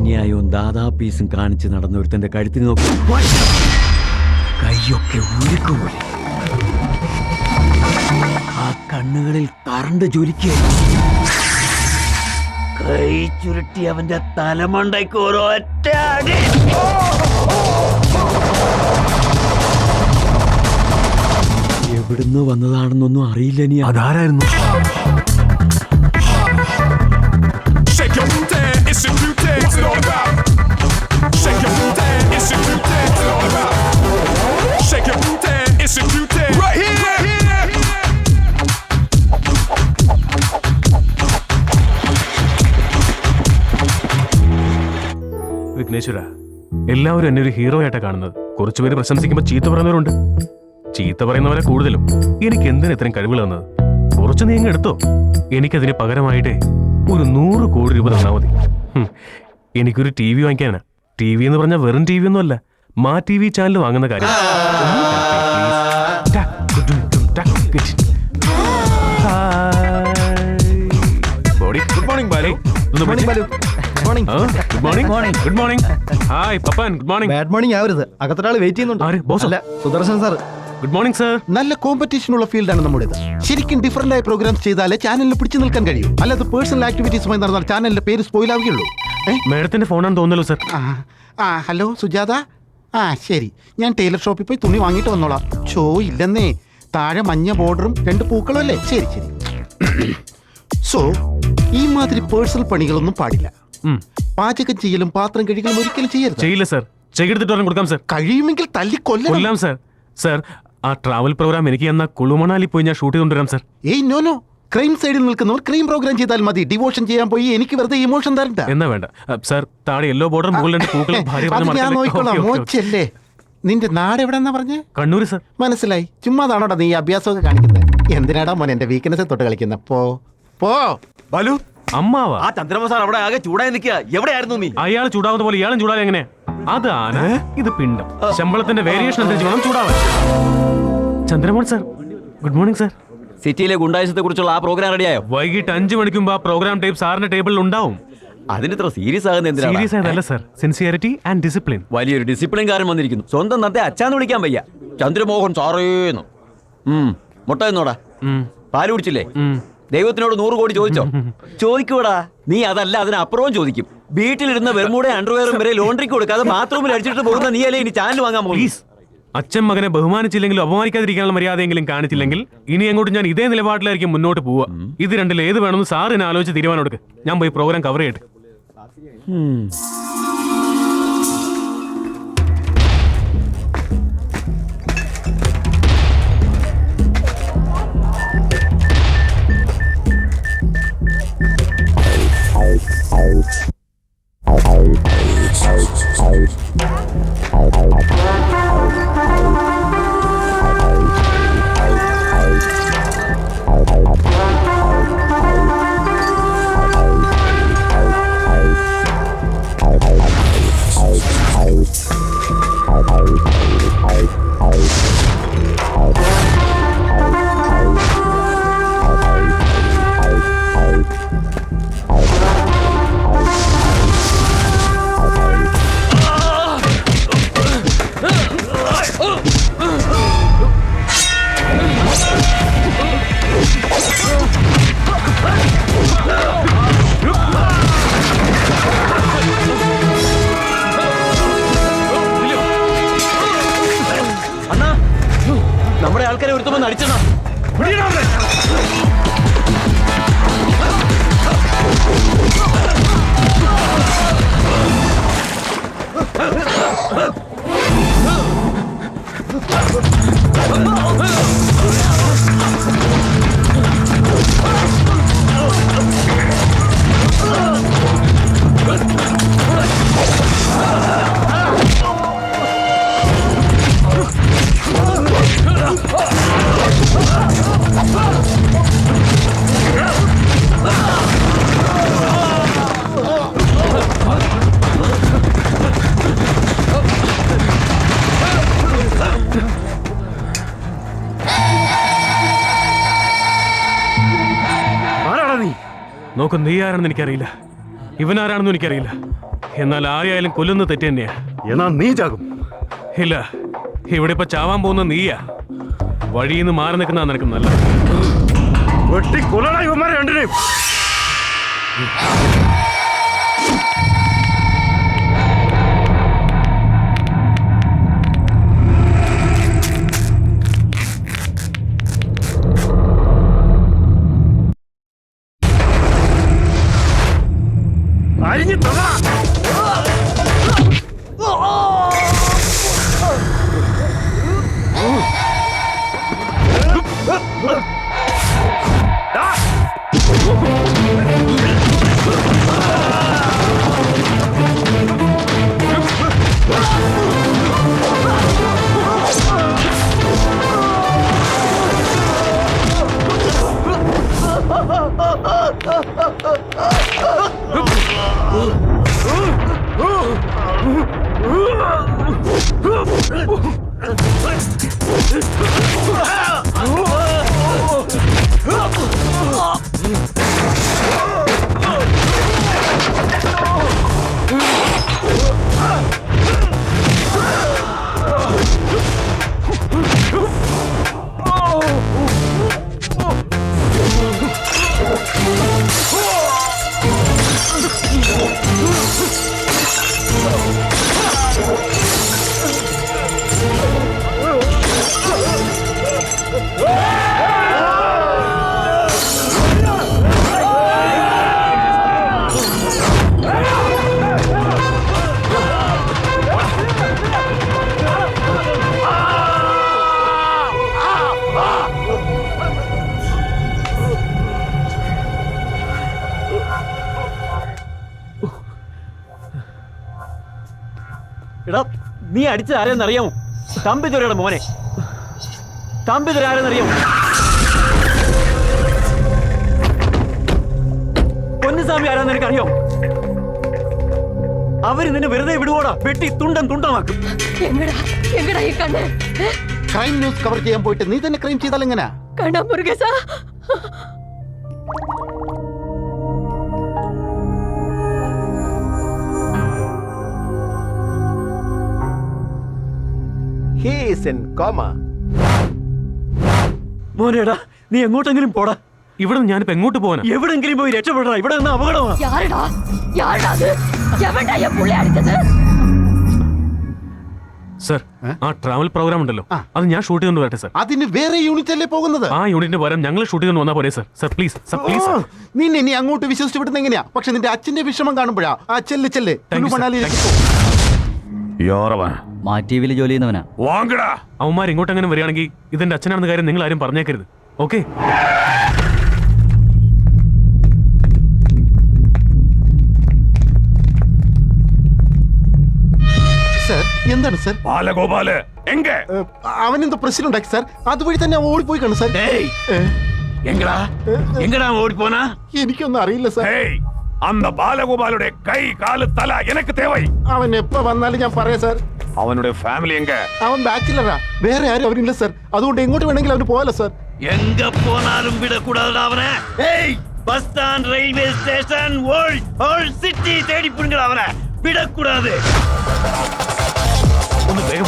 അന്യായവും ദാദാപ്പീസും കാണിച്ച് നടന്ന ഒരുത്തന്റെ കഴുത്തിന് നോക്കി കൈയൊക്കെ ഉരുക്കുപോലെ. ആ കണ്ണുകളിൽ കറണ്ട് ജ്വലിക്കുക. കൈ ചുരുട്ടി അവന്റെ തലമണ്ടയ്ക്ക് ഒരൊറ്റ അടി. എവിടുന്ന് വന്നതാണെന്നൊന്നും അറിയില്ല. നീ അതാരായിരുന്നു? വിഘ്നേശ്വര, എല്ലാവരും എന്നെ ഒരു ഹീറോ ആയിട്ടാണ് കാണുന്നത്. കുറച്ചുപേര് പ്രശംസിക്കുമ്പോൾ ചീത്ത പറയുന്നവരുണ്ട്. ചീത്ത പറയുന്നവരെ കൂടുതലും. എനിക്ക് എന്തിനാ ഇത്രയും കഴിവുകൾ തന്നത്? കുറച്ച് നീ അങ്ങ് എടുത്തോ. എനിക്കതിന് പകരമായിട്ടേ ഒരു 100 കോടി രൂപ തന്നാൽ മതി. എനിക്കൊരു TV വാങ്ങിക്കാനാ. TV എന്ന് പറഞ്ഞാൽ വെറും TV ഒന്നും അല്ല, മാ TV ചാനൽ വാങ്ങുന്ന കാര്യം. Good morning Balu. Good morning. Hi Pappan. Good morning. Bad morning ആവരുത്. അകത്തൊരാൾ വെയിറ്റ് ചെയ്യുന്നുണ്ട്. അല്ല, Sudarshan sir. Good morning sir. നല്ല കോമ്പറ്റീഷൻ ഉള്ള ഫീൽഡാണ് നമ്മുടേത്. ശരിക്കും ഡിഫറന്റ് ആയ പ്രോഗ്രാംസ് ചെയ്താലേ ചാനലിൽ പിടിച്ചു നിൽക്കാൻ കഴിയും. അല്ലാതെ പേഴ്സണൽ ആക്ടിവിറ്റീസുമായി നടന്നാൽ ചാനലിന്റെ പേര് സ്പോയിൽ ആവുകയുള്ളൂ. മേഡത്തിന്റെ ഫോണാണെന്ന് തോന്നല്ലോ സർ. ഹലോ സുജാത. ശരി, ഞാൻ ടൈലർ ഷോപ്പിൽ പോയി തുണി വാങ്ങിയിട്ട് വന്നോളാം. ഷോ ഇല്ലെന്നേ. താഴെ മഞ്ഞ ബോർഡറും 2 പൂക്കളും അല്ലേ? ശരി ശരി. സോ ഈ മാതിരി പേഴ്സണൽ പണികളൊന്നും പാടില്ല. പാചകം ചെയ്യലും പാത്രം കഴുകലും ഒരിക്കലും ചെയ്യരുത്. ചെയ്യില്ല സർ. ചെയ്തെടുത്തിട്ട് കൊടുക്കാം സർ. കഴിയുമെങ്കിൽ തല്ലിക്കൊല്ലാം സർ. സർ, ആ ട്രാവൽ പ്രോഗ്രാം എനിക്ക് എന്നാ കുളുമണാലി പോയി ഞാൻ ഷൂട്ട് ചെയ്തുകൊണ്ടുവരാം സർ. ഏയ് നോ. ക്രൈം സൈഡിൽ നിൽക്കുന്നവർ ക്രൈം പ്രോഗ്രാം ചെയ്താൽ മതി. ഡിവോഷൻ ചെയ്യാൻ പോയി എനിക്ക് വെറുതെ ഇമോഷൻ തരണ്ട. എന്നാ വേണ്ട സർ. താഴെ യെല്ലോ ബോർഡർ, മുകളിൽ 2 പൂക്കളും. ഞാൻ നോക്കിക്കോളാം. മോച്ചല്ലേ. നിന്റെ നാട് എവിടെന്നാ പറഞ്ഞേ? കണ്ണൂര് സർ. മനസ്സിലായി. ചുമ്മാതാണോടാ നീ അഭ്യാസമൊക്കെ കാണിക്കുന്നത്? എന്തിനാടാ മോൻ എന്റെ വീക്ക്നെസ് തൊട്ട് കളിക്കുന്ന? പോ ബാലു. അമ്മാവാ. ആ ചന്ദ്രമ സാർ അവിടെ ആകെ ചൂടായി നിൽക്കുക. എവിടെയായിരുന്നു നീ? അയാൾ ചൂടാവുന്ന പോലെ ഇയാളും ചൂടാതെ എങ്ങനെ? അത് ആന, ഇത് പിണ്ടം. ശമ്പളത്തിന്റെ വേരിയേഷൻ അനുസരിച്ച് വേണം ചൂടാവാൻ. Chandramohan sir. Good morning sir. സിറ്റിയിലെ ഗുണ്ടായുസത്തെ കുറിച്ചുള്ള ആ പ്രോഗ്രാം റെഡിയായോ? വൈകിട്ട് 5 മണിക്ക് മുമ്പ് ആ പ്രോഗ്രാം ടേപ്പ് സാറിന്റെ ടേബിളിൽ ഉണ്ടാവും. അതിന് ഇത്ര സീരിയസ് ആകുന്ന എന്തിനാ? സീരിയസ് ആയതല്ല സർ. Sincerity and discipline. വലിയൊരു ഡിസിപ്ലിൻകാരൻ വന്നിരിക്കുന്നു. സ്വന്തം നത്തെ അച്ഛാന്ന് വിളിക്കാൻ വയ്യ. ചന്ദ്രമോഹൻ സാറേന്ന്. മുട്ട എന്നോടാ. പാല് കുടിച്ചില്ലേ? ദൈവത്തിനോട് 100 കോടി ചോദിച്ചോ? ചോദിക്കൂടാ. നീ അതല്ല, അതിനപ്പുറവും ചോദിക്കും. വീട്ടിലിരുന്ന വെറുമൂടെ അണ്ടർവെയറും വരെ ലോണ്ടറിക്ക് കൊടുക്കാതെ ബാത്റൂമിൽ അടിച്ചിട്ട് പോകുന്ന നീ അല്ലേ ഇനി ചാനൽ വാങ്ങാൻ പോകും? അച്ഛൻ മകനെ ബഹുമാനിച്ചില്ലെങ്കിലും അപമാനിക്കാതിരിക്കാനുള്ള മര്യാദയെങ്കിലും കാണിച്ചില്ലെങ്കിൽ ഇനി അങ്ങോട്ട് ഞാൻ ഇതേ നിലപാടിലായിരിക്കും മുന്നോട്ട് പോവുക. ഇത് രണ്ടിൽ ഏത് വേണമെന്ന് സാറിനെ ആലോചിച്ച് തീരുമാനം എടുക്കുക. ഞാൻ പോയി പ്രോഗ്രാം കവർ ചെയ്യട്ടെ. നമ്മുടെ ആൾക്കാരെ ഒരുത്തുമെന്ന് അടിച്ചതാ. നോക്ക്, നീ ആരാണെന്ന് എനിക്കറിയില്ല, ഇവനാരാണെന്നും എനിക്കറിയില്ല. എന്നാൽ ആരെയായാലും കൊല്ലുന്ന തെറ്റ് തന്നെയാ. എന്നാ നീ ചാകും. ഇല്ല, ഇവിടെ ഇപ്പൊ ചാവാൻ പോകുന്ന നീയാ. വഴിയിൽ നിന്ന് മാറി നിൽക്കുന്ന നിനക്ക് നല്ല. വെട്ടിക്കൊല്ലടാ ഇവന്മാരെ രണ്ടിനെയും. അരിഞ്ഞു തൊടാ. എടാ, നീ അടിച്ചത് ആരെന്നറിയാമോ? തമ്പിതുരയുടെ മോനെ. തമ്പിതുര ആരെന്നറിയാമോ? പൊന്നുസ്വാമി ആരാന്ന് നിനക്കറിയാമോ? അവര് നിന്നെ വെറുതെ വിടുവോടാ, വെട്ടി തുണ്ടം തുണ്ടമാക്കും. ക്രൈം ന്യൂസ് കവർ ചെയ്യാൻ പോയിട്ട് നീ തന്നെ ക്രൈം ചെയ്താൽ എങ്ങനെയാ? മോനേടാ, നീ എങ്ങോട്ടെങ്കിലും പോടാ. ഇവിടെ ഞാനിപ്പോ എങ്ങോട്ട് പോകാനാ? എവിടെങ്കിലും പോയി രക്ഷപ്പെടാ. ഇവിടെ നിന്ന് അപകടമാ. സർ, ആ ട്രാവൽ പ്രോഗ്രാം ഉണ്ടല്ലോ, അത് ഞാൻ ഷൂട്ട് ചെയ്തുകൊണ്ട് വരട്ടെ സർ? അതിന് വേറെ യൂണിറ്റ് അല്ലേ പോകുന്നത്? ആ യൂണിറ്റിന് പകരം ഞങ്ങൾ ഷൂട്ട് ചെയ്തുകൊണ്ട് വന്നാൽ പോരെ sir? Sir please, sir please. നിന്നെ നീ അങ്ങോട്ട് വിശ്വസിച്ച് വിടുന്ന എങ്ങനെയാ? പക്ഷെ നിന്റെ അച്ഛന്റെ വിഷമം കാണുമ്പോഴാ. ആ ചെല്ല് ചെല്ല്. മാറ്റിവില് ജോലി ചെയ്യുന്നവനാ. അവന്മാർ ഇങ്ങോട്ട് അങ്ങനെ വരികയാണെങ്കിൽ ഇതെന്റെ അച്ഛനാണെന്ന കാര്യം നിങ്ങൾ ആരും പറഞ്ഞേക്കരുത്, ഓക്കെ? സർ, എന്താണ് സർ? ബാലഗോപാല് എങ്ക അവനെന്തോ പ്രശ്നം ഉണ്ടാക്കി സർ. അതുവഴി തന്നെ ഓടിപ്പോയി കാണും സർ. എങ്ങടാ ഓടിപ്പോനാ? എനിക്കൊന്നും അറിയില്ല സർ. അന്ത ബാലഗോപാലുടെ കൈ കാല് തല എനക്ക് തേവൈ. അവൻ എപ്പോ വന്നാലും ഞാൻ പറയാം സർ. അവനുടെ ഫാമിലി എങ്ക? അവൻ ബാച്ചിലറാ, വേറെ ആരും അവനില്ല സർ. അതുകൊണ്ട് എങ്ങോട്ട് വേണമെങ്കിലും അവന് പോകാലോ സർ. എങ്ക പോനാലും വിടക്കൂടാതെ അവനെ. Bus stand, railway station, whole city തേടി പിടിക്കട അവനെ. വിടക്കൂടാതെ. ഒന്ന് വേഗം